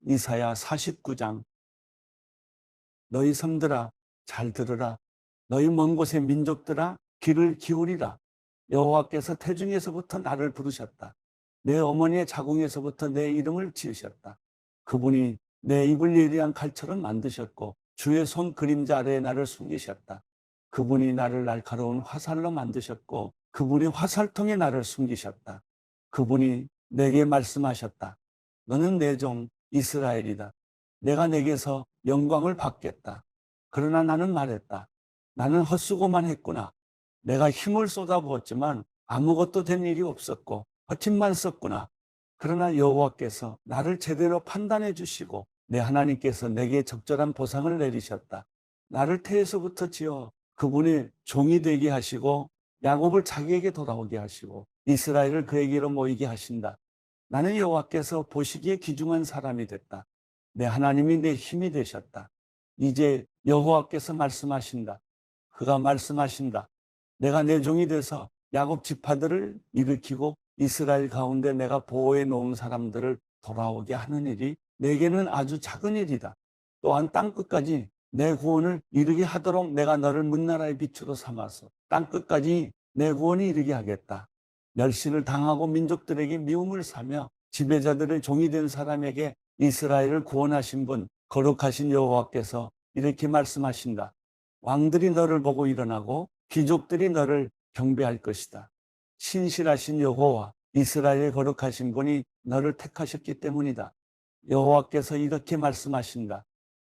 이사야 49장. 너희 성들아 잘 들으라. 너희 먼 곳의 민족들아 귀를 기울이라. 여호와께서 태중에서부터 나를 부르셨다. 내 어머니의 자궁에서부터 내 이름을 지으셨다. 그분이 내 입을 예리한 칼처럼 만드셨고 주의 손 그림자 아래에 나를 숨기셨다. 그분이 나를 날카로운 화살로 만드셨고 그분이 화살통에 나를 숨기셨다. 그분이 내게 말씀하셨다. 너는 내 종 이스라엘이다. 내가 내게서 영광을 받겠다. 그러나 나는 말했다. 나는 헛수고만 했구나. 내가 힘을 쏟아부었지만 아무것도 된 일이 없었고 헛힘만 썼구나. 그러나 여호와께서 나를 제대로 판단해 주시고 내 하나님께서 내게 적절한 보상을 내리셨다. 나를 태에서부터 지어 그분의 종이 되게 하시고 야곱을 자기에게 돌아오게 하시고 이스라엘을 그에게로 모이게 하신다. 나는 여호와께서 보시기에 귀중한 사람이 됐다. 내 하나님이 내 힘이 되셨다. 이제 여호와께서 말씀하신다. 그가 말씀하신다. 내가 내 종이 돼서 야곱 지파들을 일으키고 이스라엘 가운데 내가 보호해 놓은 사람들을 돌아오게 하는 일이 내게는 아주 작은 일이다. 또한 땅끝까지 내 구원을 이르게 하도록 내가 너를 문나라의 빛으로 삼아서 땅끝까지 내 구원이 이르게 하겠다. 멸시를 당하고 민족들에게 미움을 사며 지배자들의 종이 된 사람에게 이스라엘을 구원하신 분 거룩하신 여호와께서 이렇게 말씀하신다. 왕들이 너를 보고 일어나고 귀족들이 너를 경배할 것이다. 신실하신 여호와 이스라엘의 거룩하신 분이 너를 택하셨기 때문이다. 여호와께서 이렇게 말씀하신다.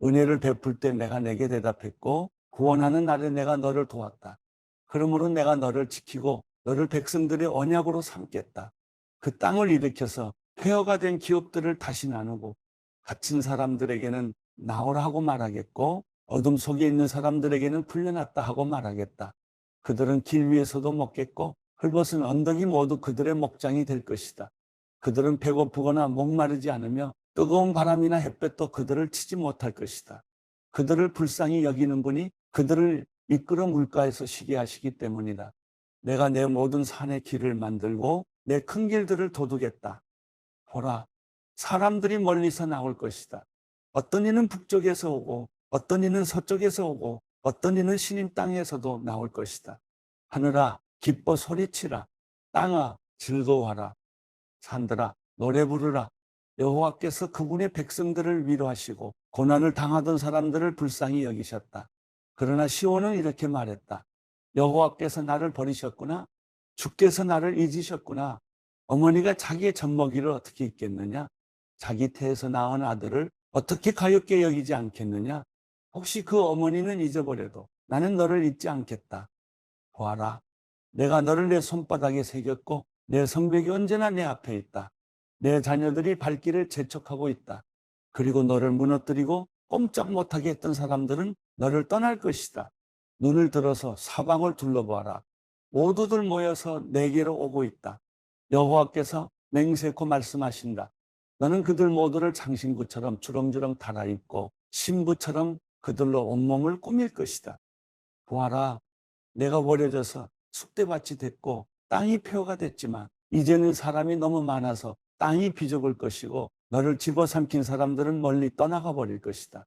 은혜를 베풀 때 내가 내게 대답했고 구원하는 날에 내가 너를 도왔다. 그러므로 내가 너를 지키고 너를 백성들의 언약으로 삼겠다. 그 땅을 일으켜서 폐허가 된 기업들을 다시 나누고 갇힌 사람들에게는 나오라고 말하겠고 어둠 속에 있는 사람들에게는 풀려났다 하고 말하겠다. 그들은 길 위에서도 먹겠고 헐벗은 언덕이 모두 그들의 목장이 될 것이다. 그들은 배고프거나 목마르지 않으며 뜨거운 바람이나 햇볕도 그들을 치지 못할 것이다. 그들을 불쌍히 여기는 분이 그들을 이끌어 물가에서 쉬게 하시기 때문이다. 내가 내 모든 산의 길을 만들고 내 큰 길들을 도두겠다. 보라, 사람들이 멀리서 나올 것이다. 어떤 이는 북쪽에서 오고 어떤 이는 서쪽에서 오고 어떤 이는 시님 땅에서도 나올 것이다. 하늘아 기뻐 소리치라. 땅아 즐거워하라. 산들아 노래 부르라. 여호와께서 그분의 백성들을 위로하시고 고난을 당하던 사람들을 불쌍히 여기셨다. 그러나 시온은 이렇게 말했다. 여호와께서 나를 버리셨구나. 주께서 나를 잊으셨구나. 어머니가 자기의 젖먹이를 어떻게 잊겠느냐. 자기 태에서 낳은 아들을 어떻게 가엾게 여기지 않겠느냐. 혹시 그 어머니는 잊어버려도 나는 너를 잊지 않겠다. 보아라. 내가 너를 내 손바닥에 새겼고 내 성벽이 언제나 내 앞에 있다. 내 자녀들이 발길을 재촉하고 있다. 그리고 너를 무너뜨리고 꼼짝 못하게 했던 사람들은 너를 떠날 것이다. 눈을 들어서 사방을 둘러보아라. 모두들 모여서 내게로 오고 있다. 여호와께서 맹세코 말씀하신다. 너는 그들 모두를 장신구처럼 주렁주렁 달아입고 신부처럼 그들로 온몸을 꾸밀 것이다. 보아라. 내가 버려져서 쑥대밭이 됐고 땅이 폐허가 됐지만 이제는 사람이 너무 많아서 땅이 비좁을 것이고 너를 집어삼킨 사람들은 멀리 떠나가 버릴 것이다.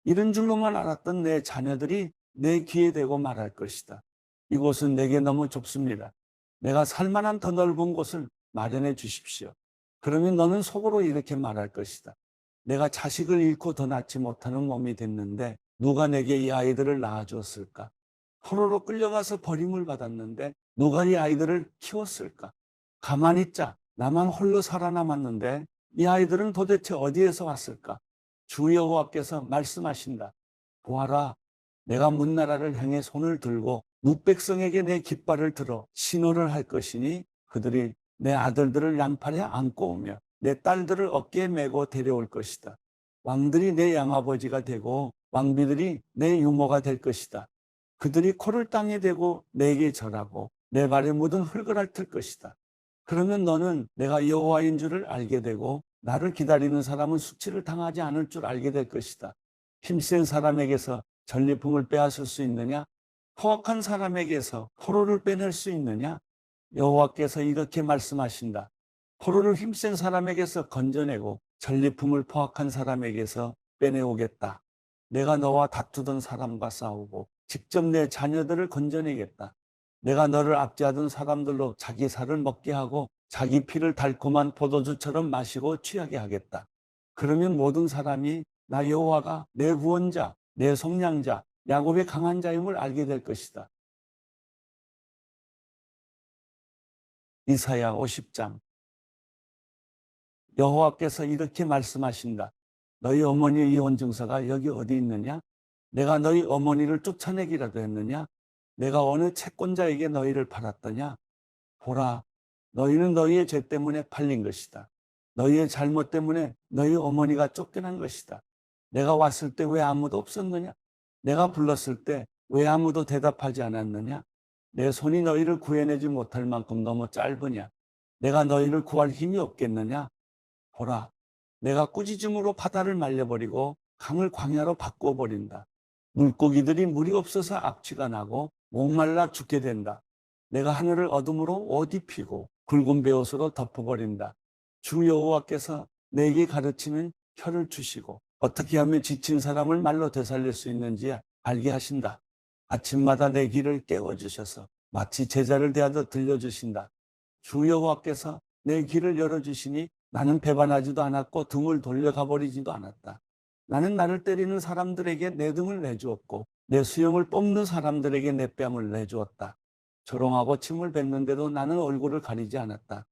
이런 줄로만 알았던 내 자녀들이 내 귀에 대고 말할 것이다. 이곳은 내게 너무 좁습니다. 내가 살만한 더 넓은 곳을 마련해 주십시오. 그러면 너는 속으로 이렇게 말할 것이다. 내가 자식을 잃고 더 낳지 못하는 몸이 됐는데 누가 내게 이 아이들을 낳아주었을까? 포로로 끌려가서 버림을 받았는데 누가 이 아이들을 키웠을까? 가만히 있자. 나만 홀로 살아남았는데 이 아이들은 도대체 어디에서 왔을까? 주 여호와께서 말씀하신다. 보아라. 내가 문나라를 향해 손을 들고 뭇백성에게 내 깃발을 들어 신호를 할 것이니 그들이 내 아들들을 양팔에 안고 오며 내 딸들을 어깨에 메고 데려올 것이다. 왕들이 내 양아버지가 되고 왕비들이 내 유모가 될 것이다. 그들이 코를 땅에 대고 내게 절하고 내 발에 묻은 흙을 핥을 것이다. 그러면 너는 내가 여호와인 줄을 알게 되고 나를 기다리는 사람은 수치를 당하지 않을 줄 알게 될 것이다. 힘센 사람에게서 전리품을 빼앗을 수 있느냐? 포악한 사람에게서 포로를 빼낼 수 있느냐? 여호와께서 이렇게 말씀하신다. 포로를 힘센 사람에게서 건져내고 전리품을 포악한 사람에게서 빼내오겠다. 내가 너와 다투던 사람과 싸우고 직접 내 자녀들을 건져내겠다. 내가 너를 압제하던 사람들로 자기 살을 먹게 하고 자기 피를 달콤한 포도주처럼 마시고 취하게 하겠다. 그러면 모든 사람이 나 여호와가 내 구원자, 내 속량자, 야곱의 강한 자임을 알게 될 것이다. 이사야 50장. 여호와께서 이렇게 말씀하신다. 너희 어머니의 이혼 증서가 여기 어디 있느냐? 내가 너희 어머니를 쫓아내기라도 했느냐? 내가 어느 채권자에게 너희를 팔았더냐? 보라, 너희는 너희의 죄 때문에 팔린 것이다. 너희의 잘못 때문에 너희 어머니가 쫓겨난 것이다. 내가 왔을 때 왜 아무도 없었느냐? 내가 불렀을 때 왜 아무도 대답하지 않았느냐? 내 손이 너희를 구해내지 못할 만큼 너무 짧으냐? 내가 너희를 구할 힘이 없겠느냐? 보라, 내가 꾸짖음으로 바다를 말려버리고 강을 광야로 바꿔버린다. 물고기들이 물이 없어서 악취가 나고 목말라 죽게 된다. 내가 하늘을 어둠으로 옷 입히고 굵은 베옷으로 덮어버린다. 주 여호와께서 내게 가르치는 혀를 주시고 어떻게 하면 지친 사람을 말로 되살릴 수 있는지 알게 하신다. 아침마다 내 귀를 깨워주셔서 마치 제자를 대하듯 들려주신다. 주 여호와께서 내 귀를 열어주시니 나는 배반하지도 않았고 등을 돌려가버리지도 않았다. 나는 나를 때리는 사람들에게 내 등을 내주었고 내 수염을 뽑는 사람들에게 내 뺨을 내주었다. 조롱하고 침을 뱉는데도 나는 얼굴을 가리지 않았다.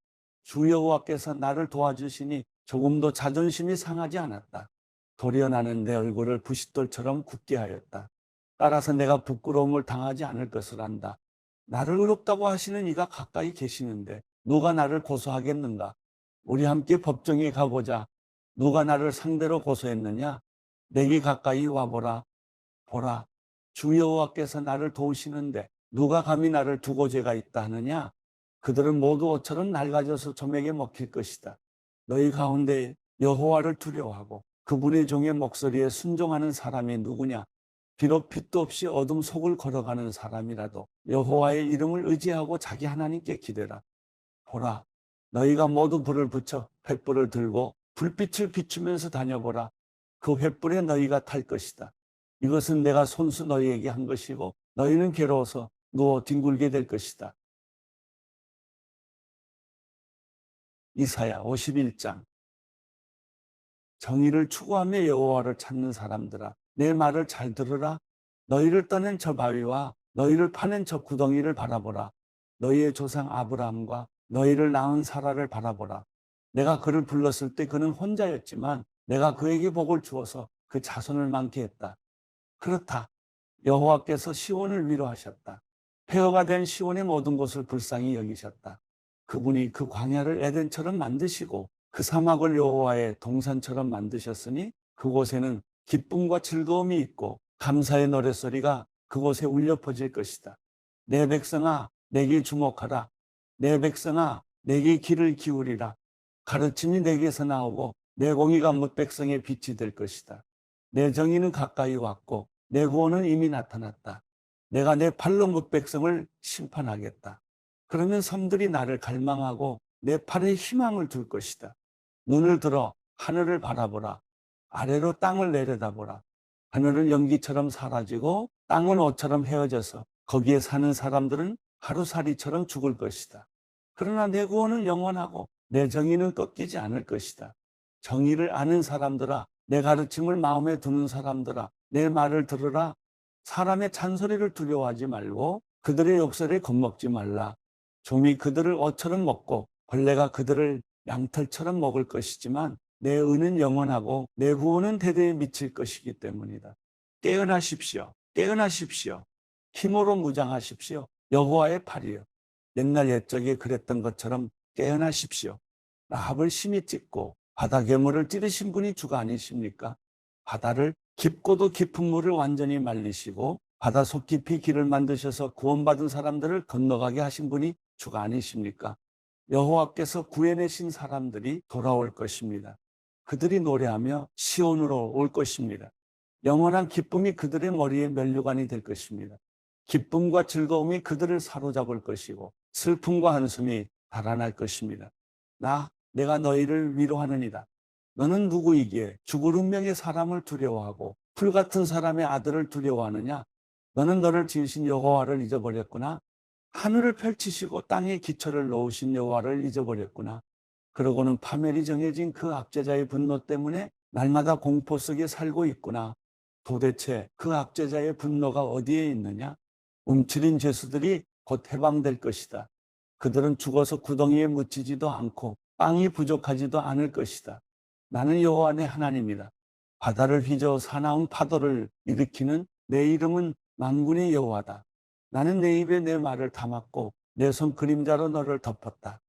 주 여호와께서 나를 도와주시니 조금도 자존심이 상하지 않았다. 도리어 나는 내 얼굴을 부싯돌처럼 굳게 하였다. 따라서 내가 부끄러움을 당하지 않을 것을 안다. 나를 의롭다고 하시는 이가 가까이 계시는데 누가 나를 고소하겠는가? 우리 함께 법정에 가보자. 누가 나를 상대로 고소했느냐? 내게 가까이 와보라. 보라, 주 여호와께서 나를 도우시는데 누가 감히 나를 두고 죄가 있다 하느냐? 그들은 모두 옷처럼 낡아져서 점에게 먹힐 것이다. 너희 가운데 여호와를 두려워하고 그분의 종의 목소리에 순종하는 사람이 누구냐? 비록 빛도 없이 어둠 속을 걸어가는 사람이라도 여호와의 이름을 의지하고 자기 하나님께 기대라. 보라, 너희가 모두 불을 붙여 횃불을 들고 불빛을 비추면서 다녀보라. 그 횃불에 너희가 탈 것이다. 이것은 내가 손수 너희에게 한 것이고 너희는 괴로워서 누워 뒹굴게 될 것이다. 이사야 51장. 정의를 추구하며 여호와를 찾는 사람들아, 내 말을 잘 들으라. 너희를 떠낸 저 바위와 너희를 파낸 저 구덩이를 바라보라. 너희의 조상 아브라함과 너희를 낳은 사라를 바라보라. 내가 그를 불렀을 때 그는 혼자였지만 내가 그에게 복을 주어서 그 자손을 많게 했다. 그렇다. 여호와께서 시온을 위로하셨다. 폐허가 된 시온의 모든 곳을 불쌍히 여기셨다. 그분이 그 광야를 에덴처럼 만드시고 그 사막을 여호와의 동산처럼 만드셨으니 그곳에는 기쁨과 즐거움이 있고 감사의 노랫소리가 그곳에 울려 퍼질 것이다. 내 백성아, 내게 주목하라. 내 백성아, 내게 귀를 기울이라. 가르침이 내게서 나오고 내 공의가 뭇 백성의 빛이 될 것이다. 내 정의는 가까이 왔고 내 구원은 이미 나타났다. 내가 내 팔로 뭇 백성을 심판하겠다. 그러면 섬들이 나를 갈망하고 내 팔에 희망을 둘 것이다. 눈을 들어 하늘을 바라보라. 아래로 땅을 내려다보라. 하늘은 연기처럼 사라지고 땅은 옷처럼 헤어져서 거기에 사는 사람들은 하루살이처럼 죽을 것이다. 그러나 내 구원은 영원하고 내 정의는 꺾이지 않을 것이다. 정의를 아는 사람들아, 내 가르침을 마음에 두는 사람들아, 내 말을 들으라. 사람의 잔소리를 두려워하지 말고 그들의 욕설에 겁먹지 말라. 좀이 그들을 옷처럼 먹고 벌레가 그들을 양털처럼 먹을 것이지만 내 의는 영원하고 내 구원은 대대에 미칠 것이기 때문이다. 깨어나십시오. 깨어나십시오. 힘으로 무장하십시오. 여호와의 팔이요. 옛날 옛적에 그랬던 것처럼 깨어나십시오. 라합을 심히 찢고 바다 괴물을 찌르신 분이 주가 아니십니까? 바다를 깊고도 깊은 물을 완전히 말리시고 바다 속 깊이 길을 만드셔서 구원받은 사람들을 건너가게 하신 분이 주가 아니십니까? 여호와께서 구해내신 사람들이 돌아올 것입니다. 그들이 노래하며 시온으로 올 것입니다. 영원한 기쁨이 그들의 머리에 면류관이 될 것입니다. 기쁨과 즐거움이 그들을 사로잡을 것이고 슬픔과 한숨이 달아날 것입니다. 내가 너희를 위로하느니라. 너는 누구이기에 죽을 운명의 사람을 두려워하고 풀 같은 사람의 아들을 두려워하느냐? 너는 너를 지으신 여호와를 잊어버렸구나. 하늘을 펼치시고 땅에 기초를 놓으신 여호와를 잊어버렸구나. 그러고는 파멸이 정해진 그 압제자의 분노 때문에 날마다 공포 속에 살고 있구나. 도대체 그 압제자의 분노가 어디에 있느냐? 움츠린 죄수들이 곧 해방될 것이다. 그들은 죽어서 구덩이에 묻히지도 않고 빵이 부족하지도 않을 것이다. 나는 여호와 내 하나님이다. 바다를 휘저어 사나운 파도를 일으키는 내 이름은 만군의 여호와다. 나는 내 입에 내 말을 담았고 내 손 그림자로 너를 덮었다.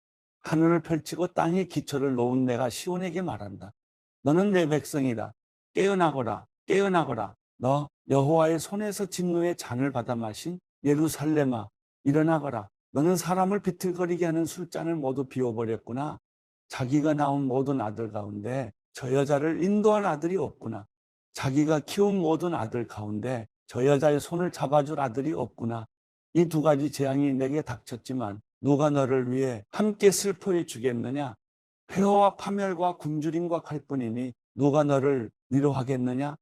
하늘을 펼치고 땅에 기초를 놓은 내가 시온에게 말한다. 너는 내 백성이다. 깨어나거라, 깨어나거라. 너 여호와의 손에서 진노의 잔을 받아 마신 예루살렘아, 일어나거라. 너는 사람을 비틀거리게 하는 술잔을 모두 비워버렸구나. 자기가 낳은 모든 아들 가운데 저 여자를 인도할 아들이 없구나. 자기가 키운 모든 아들 가운데 저 여자의 손을 잡아줄 아들이 없구나. 이 두 가지 재앙이 내게 닥쳤지만 누가 너를 위해 함께 슬퍼해 주겠느냐? 폐허와 파멸과 굶주림과 칼뿐이니 누가 너를 위로하겠느냐?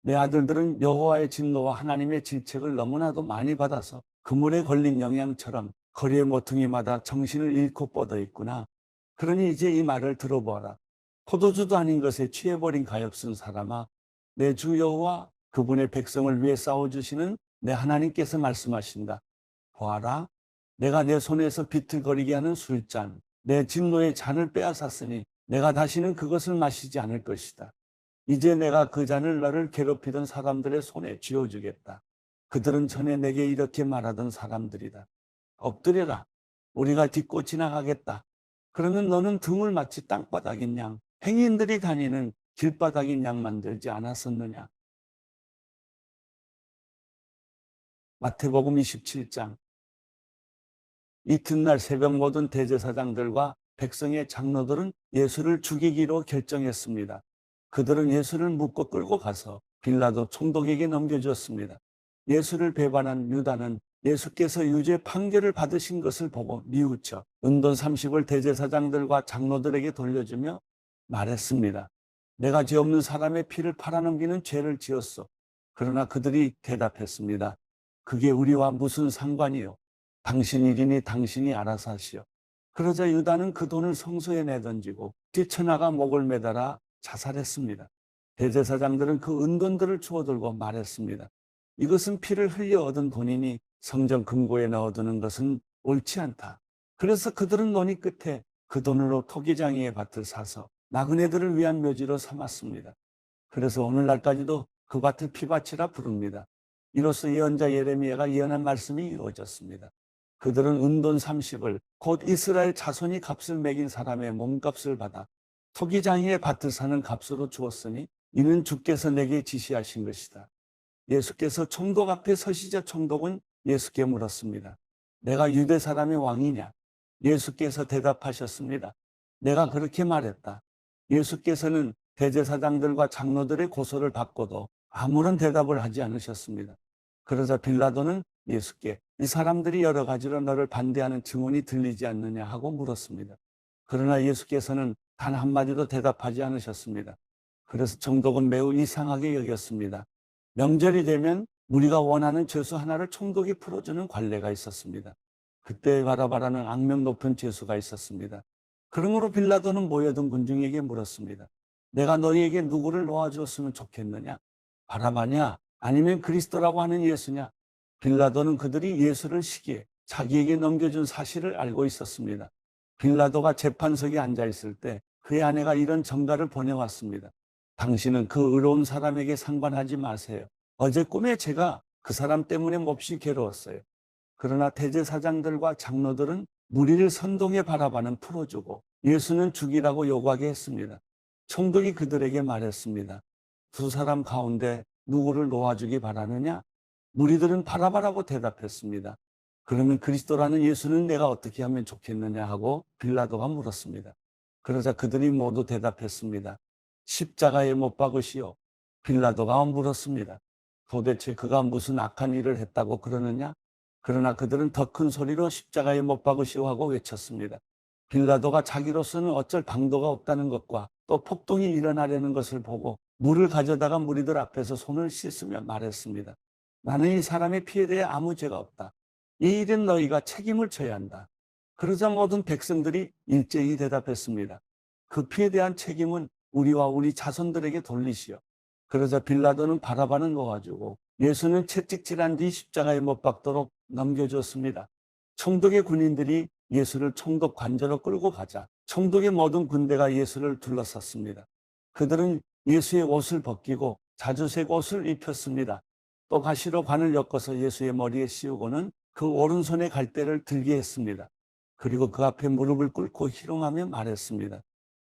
내 아들들은 여호와의 진노와 하나님의 질책을 너무나도 많이 받아서 그물에 걸린 영양처럼 거리의 모퉁이마다 정신을 잃고 뻗어 있구나. 그러니 이제 이 말을 들어보아라. 포도주도 아닌 것에 취해버린 가엾은 사람아, 내 주 여호와 그분의 백성을 위해 싸워주시는 내 하나님께서 말씀하신다. 보아라, 내가 내 손에서 비틀거리게 하는 술잔, 내 진노의 잔을 빼앗았으니 내가 다시는 그것을 마시지 않을 것이다. 이제 내가 그 잔을 너를 괴롭히던 사람들의 손에 쥐어주겠다. 그들은 전에 내게 이렇게 말하던 사람들이다. 엎드려라, 우리가 딛고 지나가겠다. 그러면 너는 등을 마치 땅바닥인 양, 행인들이 다니는 길바닥인 양 만들지 않았었느냐. 마태복음 27장. 이튿날 새벽 모든 대제사장들과 백성의 장로들은 예수를 죽이기로 결정했습니다. 그들은 예수를 묶고 끌고 가서 빌라도 총독에게 넘겨주었습니다. 예수를 배반한 유다는 예수께서 유죄 판결을 받으신 것을 보고 뉘우쳐 은돈 30을 대제사장들과 장로들에게 돌려주며 말했습니다. 내가 죄 없는 사람의 피를 팔아넘기는 죄를 지었소. 그러나 그들이 대답했습니다. 그게 우리와 무슨 상관이요? 당신 일이니 당신이 알아서 하시오. 그러자 유다는 그 돈을 성소에 내던지고 뛰쳐나가 목을 매달아 자살했습니다. 대제사장들은 그 은돈들을 주워들고 말했습니다. 이것은 피를 흘려 얻은 돈이니 성전 금고에 넣어두는 것은 옳지 않다. 그래서 그들은 논의 끝에 그 돈으로 토기장이의 밭을 사서 나그네들을 위한 묘지로 삼았습니다. 그래서 오늘날까지도 그 밭을 피밭이라 부릅니다. 이로써 예언자 예레미야가 예언한 말씀이 이루어졌습니다. 그들은 은돈 30을 곧 이스라엘 자손이 값을 매긴 사람의 몸값을 받아 토기장이의 밭을 사는 값으로 주었으니 이는 주께서 내게 지시하신 것이다. 예수께서 총독 앞에 서시자 총독은 예수께 물었습니다. 내가 유대 사람의 왕이냐? 예수께서 대답하셨습니다. 내가 그렇게 말했다. 예수께서는 대제사장들과 장로들의 고소를 받고도 아무런 대답을 하지 않으셨습니다. 그러자 빌라도는 예수께 이 사람들이 여러 가지로 너를 반대하는 증언이 들리지 않느냐 하고 물었습니다. 그러나 예수께서는 단 한마디도 대답하지 않으셨습니다. 그래서 총독은 매우 이상하게 여겼습니다. 명절이 되면 우리가 원하는 죄수 하나를 총독이 풀어주는 관례가 있었습니다. 그때 바라바라는 악명 높은 죄수가 있었습니다. 그러므로 빌라도는 모여든 군중에게 물었습니다. 내가 너희에게 누구를 놓아주었으면 좋겠느냐? 바라바냐? 아니면 그리스도라고 하는 예수냐? 빌라도는 그들이 예수를 시기에 자기에게 넘겨준 사실을 알고 있었습니다. 빌라도가 재판석에 앉아 있을 때 그의 아내가 이런 전가를 보내왔습니다. 당신은 그 의로운 사람에게 상관하지 마세요. 어제 꿈에 제가 그 사람 때문에 몹시 괴로웠어요. 그러나 대제사장들과 장로들은 무리를 선동해 바라바는 풀어주고 예수는 죽이라고 요구하게 했습니다. 총독이 그들에게 말했습니다. 두 사람 가운데 누구를 놓아주기 바라느냐? 무리들은 바라바라고 대답했습니다. 그러면 그리스도라는 예수는 내가 어떻게 하면 좋겠느냐 하고 빌라도가 물었습니다. 그러자 그들이 모두 대답했습니다. 십자가에 못 박으시오. 빌라도가 물었습니다. 도대체 그가 무슨 악한 일을 했다고 그러느냐? 그러나 그들은 더 큰 소리로 십자가에 못 박으시오 하고 외쳤습니다. 빌라도가 자기로서는 어쩔 방도가 없다는 것과 또 폭동이 일어나려는 것을 보고 물을 가져다가 무리들 앞에서 손을 씻으며 말했습니다. 나는 이 사람의 피에 대해 아무 죄가 없다. 이 일은 너희가 책임을 져야 한다. 그러자 모든 백성들이 일제히 대답했습니다. 그 피에 대한 책임은 우리와 우리 자손들에게 돌리시오. 그러자 빌라도는 바라바는 놓아주고 예수는 채찍질한 뒤 십자가에 못 박도록 넘겨줬습니다. 총독의 군인들이 예수를 총독 관저로 끌고 가자 총독의 모든 군대가 예수를 둘러쌌습니다. 그들은 예수의 옷을 벗기고 자주색 옷을 입혔습니다. 또 가시로 관을 엮어서 예수의 머리에 씌우고는 그 오른손에 갈대를 들게 했습니다. 그리고 그 앞에 무릎을 꿇고 희롱하며 말했습니다.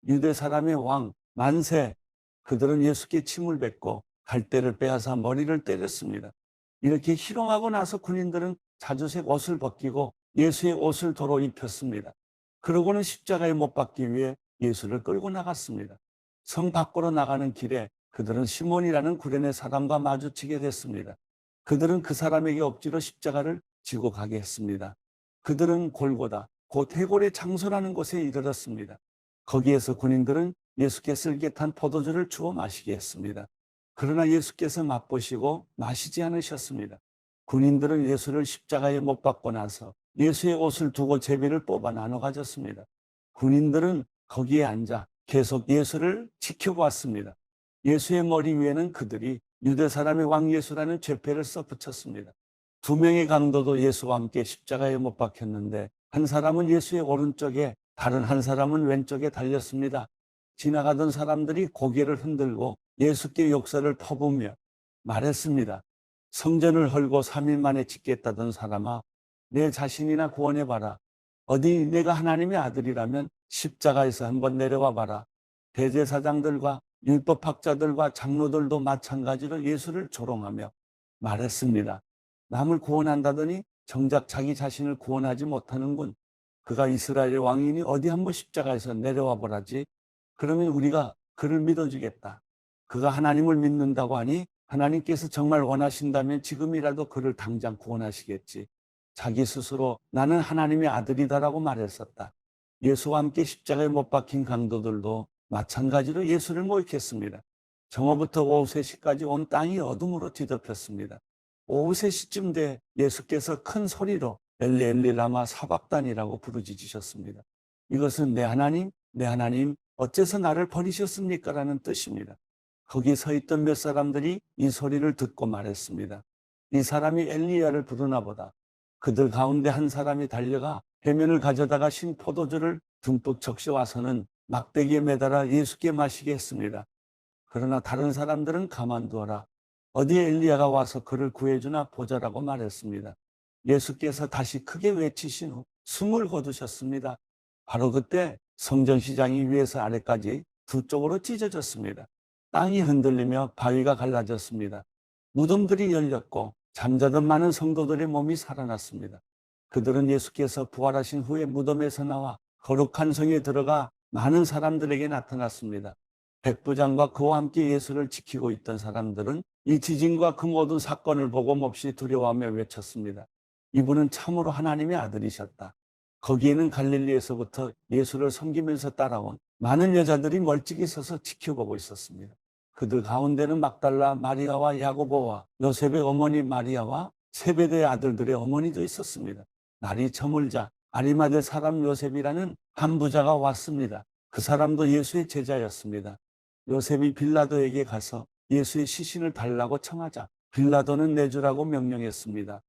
유대 사람의 왕 만세. 그들은 예수께 침을 뱉고 갈대를 빼앗아 머리를 때렸습니다. 이렇게 희롱하고 나서 군인들은 자주색 옷을 벗기고 예수의 옷을 도로 입혔습니다. 그러고는 십자가에 못 박기 위해 예수를 끌고 나갔습니다. 성 밖으로 나가는 길에 그들은 시몬이라는 구레네 사람과 마주치게 됐습니다. 그들은 그 사람에게 억지로 십자가를 지고 가게 했습니다. 그들은 골고다, 곧 해골의 장소라는 곳에 이르렀습니다. 거기에서 군인들은 예수께 쓸개 탄 포도주를 주어 마시게 했습니다. 그러나 예수께서 맛보시고 마시지 않으셨습니다. 군인들은 예수를 십자가에 못 박고 나서 예수의 옷을 두고 제비를 뽑아 나눠 가졌습니다. 군인들은 거기에 앉아 계속 예수를 지켜보았습니다. 예수의 머리 위에는 그들이 유대 사람의 왕 예수라는 죄패를 써붙였습니다. 두 명의 강도도 예수와 함께 십자가에 못 박혔는데 한 사람은 예수의 오른쪽에 다른 한 사람은 왼쪽에 달렸습니다. 지나가던 사람들이 고개를 흔들고 예수께 욕설을 퍼부으며 말했습니다. 성전을 헐고 3일 만에 짓겠다던 사람아, 내 자신이나 구원해봐라. 어디 내가 하나님의 아들이라면 십자가에서 한번 내려와 봐라. 대제사장들과 율법학자들과 장로들도 마찬가지로 예수를 조롱하며 말했습니다. 남을 구원한다더니 정작 자기 자신을 구원하지 못하는군. 그가 이스라엘의 왕이니 어디 한번 십자가에서 내려와 보라지. 그러면 우리가 그를 믿어주겠다. 그가 하나님을 믿는다고 하니 하나님께서 정말 원하신다면 지금이라도 그를 당장 구원하시겠지. 자기 스스로 나는 하나님의 아들이다라고 말했었다. 예수와 함께 십자가에 못 박힌 강도들도 마찬가지로 예수를 모욕했습니다. 정오부터 오후 3시까지 온 땅이 어둠으로 뒤덮였습니다. 오후 3시쯤 돼 예수께서 큰 소리로 엘리 엘리 라마 사박단이라고 부르짖으셨습니다. 이것은 내 하나님, 내 하나님, 어째서 나를 버리셨습니까? 라는 뜻입니다. 거기 서 있던 몇 사람들이 이 소리를 듣고 말했습니다. 이 사람이 엘리야를 부르나 보다. 그들 가운데 한 사람이 달려가 해면을 가져다가 신 포도주를 듬뿍 적셔와서는 막대기에 매달아 예수께 마시게 했습니다. 그러나 다른 사람들은 가만두어라. 어디에 엘리야가 와서 그를 구해주나 보자라고 말했습니다. 예수께서 다시 크게 외치신 후 숨을 거두셨습니다. 바로 그때 성전시장이 위에서 아래까지 두 쪽으로 찢어졌습니다. 땅이 흔들리며 바위가 갈라졌습니다. 무덤들이 열렸고 잠자던 많은 성도들의 몸이 살아났습니다. 그들은 예수께서 부활하신 후에 무덤에서 나와 거룩한 성에 들어가 많은 사람들에게 나타났습니다. 백부장과 그와 함께 예수를 지키고 있던 사람들은 이 지진과 그 모든 사건을 보고 몹시 두려워하며 외쳤습니다. 이분은 참으로 하나님의 아들이셨다. 거기에는 갈릴리에서부터 예수를 섬기면서 따라온 많은 여자들이 멀찍이 서서 지켜보고 있었습니다. 그들 가운데는 막달라 마리아와 야고보와 요셉의 어머니 마리아와 세베대의 아들들의 어머니도 있었습니다. 날이 저물자 아리마대 사람 요셉이라는 한 부자가 왔습니다. 그 사람도 예수의 제자였습니다. 요셉이 빌라도에게 가서 예수의 시신을 달라고 청하자 빌라도는 내주라고 명령했습니다.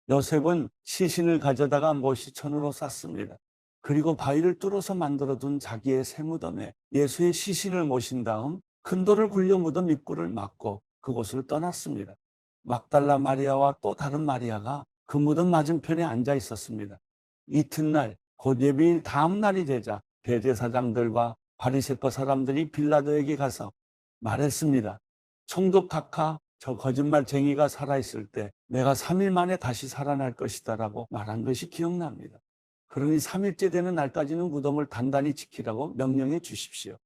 요셉은 시신을 가져다가 모시천으로 쌌습니다. 그리고 바위를 뚫어서 만들어둔 자기의 새무덤에 예수의 시신을 모신 다음 큰 돌을 굴려 묻은 입구를 막고 그곳을 떠났습니다. 막달라 마리아와 또 다른 마리아가 그 무덤 맞은편에 앉아 있었습니다. 이튿날 곧 예비일 다음 날이 되자 대제사장들과 바리새파 사람들이 빌라도에게 가서 말했습니다. 총독 각하, 저 거짓말쟁이가 살아있을 때 내가 3일 만에 다시 살아날 것이다라고 말한 것이 기억납니다. 그러니 3일째 되는 날까지는 무덤을 단단히 지키라고 명령해 주십시오.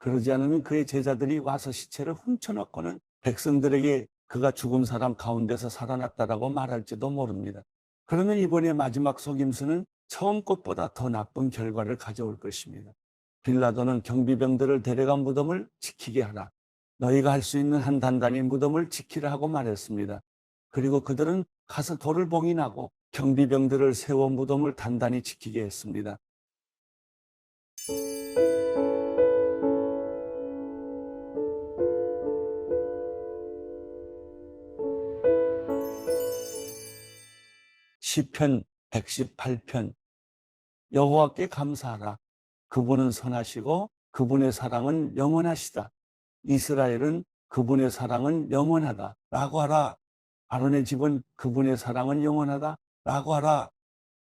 그러지 않으면 그의 제자들이 와서 시체를 훔쳐놓고는 백성들에게 그가 죽은 사람 가운데서 살아났다라고 말할지도 모릅니다. 그러면 이번에 마지막 속임수는 처음 것보다 더 나쁜 결과를 가져올 것입니다. 빌라도는 경비병들을 데려간 무덤을 지키게 하라. 너희가 할 수 있는 한 단단히 무덤을 지키라 하고 말했습니다. 그리고 그들은 가서 돌을 봉인하고 경비병들을 세워 무덤을 단단히 지키게 했습니다. 시편 118편. 여호와께 감사하라. 그분은 선하시고 그분의 사랑은 영원하시다. 이스라엘은 그분의 사랑은 영원하다 라고 하라. 아론의 집은 그분의 사랑은 영원하다 라고 하라.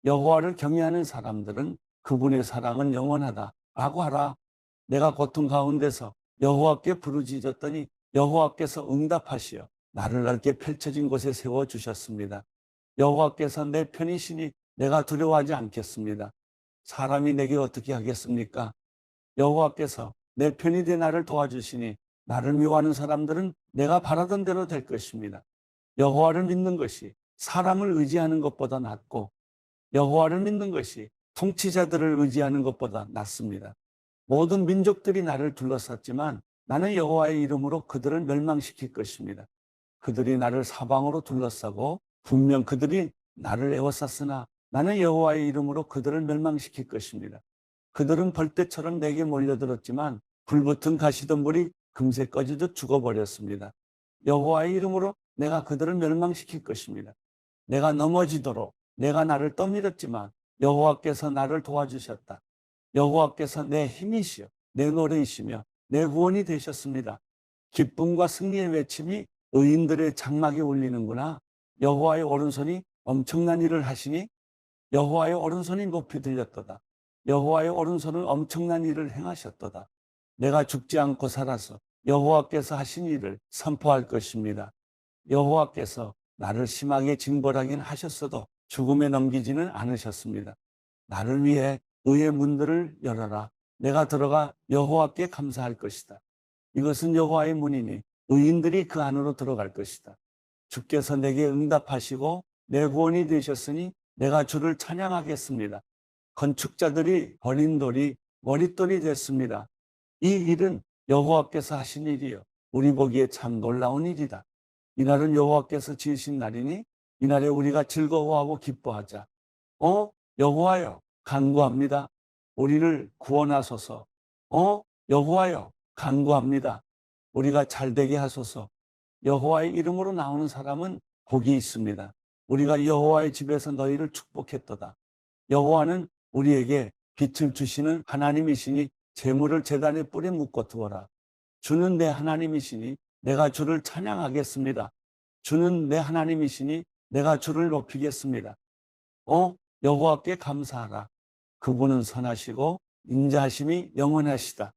여호와를 경외하는 사람들은 그분의 사랑은 영원하다 라고 하라. 내가 고통 가운데서 여호와께 부르짖었더니 여호와께서 응답하시어 나를 넓게 펼쳐진 곳에 세워주셨습니다. 여호와께서 내 편이시니 내가 두려워하지 않겠습니다. 사람이 내게 어떻게 하겠습니까? 여호와께서 내 편이 돼 나를 도와주시니 나를 미워하는 사람들은 내가 바라던 대로 될 것입니다. 여호와를 믿는 것이 사람을 의지하는 것보다 낫고 여호와를 믿는 것이 통치자들을 의지하는 것보다 낫습니다. 모든 민족들이 나를 둘러쌌지만 나는 여호와의 이름으로 그들을 멸망시킬 것입니다. 그들이 나를 사방으로 둘러싸고 분명 그들이 나를 에워쌌으나 나는 여호와의 이름으로 그들을 멸망시킬 것입니다. 그들은 벌떼처럼 내게 몰려들었지만 불붙은 가시덤불이 금세 꺼지듯 죽어버렸습니다. 여호와의 이름으로 내가 그들을 멸망시킬 것입니다. 내가 넘어지도록 내가 나를 떠밀었지만 여호와께서 나를 도와주셨다. 여호와께서 내 힘이시여 내 노래이시며 내 구원이 되셨습니다. 기쁨과 승리의 외침이 의인들의 장막에 울리는구나. 여호와의 오른손이 엄청난 일을 하시니 여호와의 오른손이 높이 들렸도다. 여호와의 오른손은 엄청난 일을 행하셨도다. 내가 죽지 않고 살아서 여호와께서 하신 일을 선포할 것입니다. 여호와께서 나를 심하게 징벌하긴 하셨어도 죽음에 넘기지는 않으셨습니다. 나를 위해 의의 문들을 열어라. 내가 들어가 여호와께 감사할 것이다. 이것은 여호와의 문이니 의인들이 그 안으로 들어갈 것이다. 주께서 내게 응답하시고 내 구원이 되셨으니 내가 주를 찬양하겠습니다. 건축자들이 버린 돌이 머릿돌이 됐습니다. 이 일은 여호와께서 하신 일이요 우리 보기에 참 놀라운 일이다. 이날은 여호와께서 지으신 날이니 이날에 우리가 즐거워하고 기뻐하자. 여호와여 간구합니다. 우리를 구원하소서. 여호와여 간구합니다. 우리가 잘되게 하소서. 여호와의 이름으로 나오는 사람은 복이 있습니다. 우리가 여호와의 집에서 너희를 축복했도다. 여호와는 우리에게 빛을 주시는 하나님이시니 재물을 제단의 뿔에 묶어 두어라. 주는 내 하나님이시니 내가 주를 찬양하겠습니다. 주는 내 하나님이시니 내가 주를 높이겠습니다. 여호와께 감사하라. 그분은 선하시고 인자하심이 영원하시다.